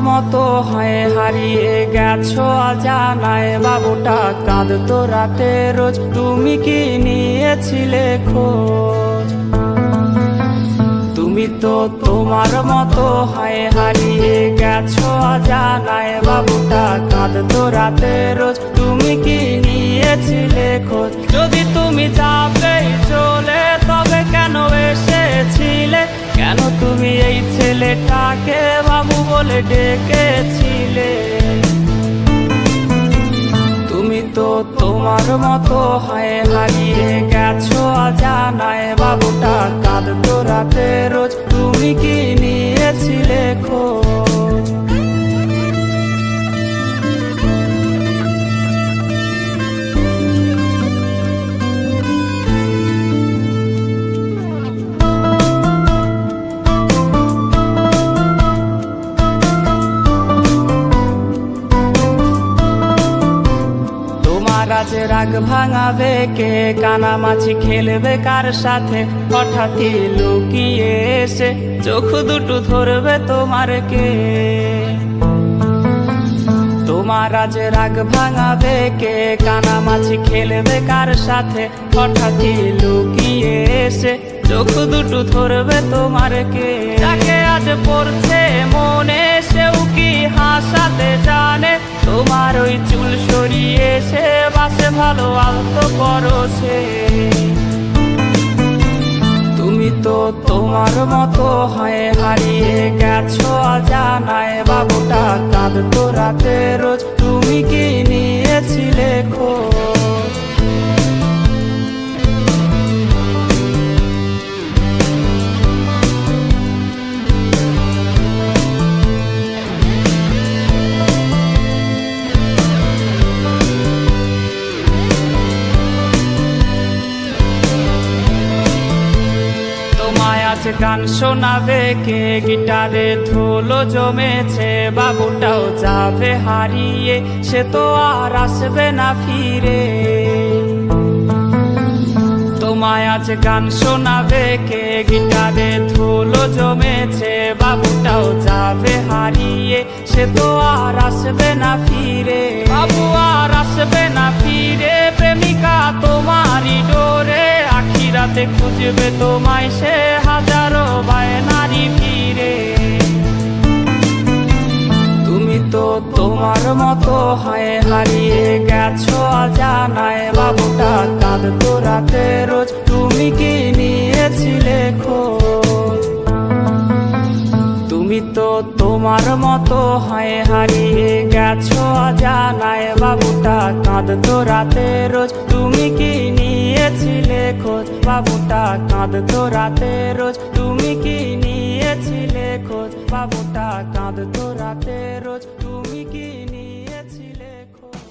মতো হয়ে হারিয়ে গেছো অজানায়, বাবুটা কাঁদতো রাতে রোজ, তুমি কি নিয়েছিলে খোঁজ? তুমি তো তোমার মতো হয়ে হারিয়ে গেছো অজানায়, বাবুটা কাঁদতো রাতে রোজ, তুমি কি নিয়েছিলে খোঁজ? যদি তুমি যাবেই চলে তবে কেন এসেছিলে? কেন তুমি এই ছেলেটাকে বাবু বলে ডেকেছিলে? তুমি তো তোমার মতো হয়ে হারিয়ে গেছো অজানায়, বাবুটা কাঁদতো রাতে রোজ, তুমি কি নিয়েছিলে খোঁজ? আজ রাগ ভাঙাবে কে? কানামাছি খেলবে কার সাথে? হঠাৎই লুকিয়ে এসে চোখ দুটো ধরবে তোমার কে? তোমার আজ রাগ ভাঙাবে কে? কানামাছি খেলবে কার সাথে? হঠাৎই লুকিয়ে এসে চোখ দুটো ধরবে তোমার কে? যাকে আজ পড়ছে মনে সেও কি হাসাতে জানে? তোমার ওই চুল সরিয়ে সে বাসে ভালো আলতো পরশে। তুমি তো তোমার মতো হয়ে হারিয়ে গেছো অজানায়, বাবুটা কাঁদতো রাতে রোজ, তুমি কি নিয়েছিলে খোঁজ? গান শোনাবে কে? গিটারে ধুলো জমেছে, বাবুটাও যাবে হারিয়ে, সে তো আর আসবে না ফিরে। তোমায় আজ গান শোনাবে কে? গিটারে ধুলো জমেছে, বাবুটাও যাবে হারিয়ে, সে তো আর আসবে না ফিরে। বাবু আর আসবে না ফিরে, প্রেমিকা তোমারই ডোরে, আখিরাতে খুঁজবে তোমায় সে হাজারো বায়নারি ফিরে। তুমি তো তোমার মতো হয়ে হারিয়ে গেছো অজানায়, বাবুটা কাঁদতো রাতে রোজ, তুমি কি নিয়েছিলে খোঁজ? তুমি তো তোমার মতো হয়ে হারিয়ে গেছো অজানায়, বাবুটা কাঁদতো রাতে রোজ, তুমি কি নিয়েছিলে খোঁজ? বাবুটা কাঁদতো রাতে রোজ, তুমি কি নিয়েছিলে খোঁজ? বাবুটা কাঁদতো রাতে রোজ, তুমি কি নিয়েছিলে খোঁজ?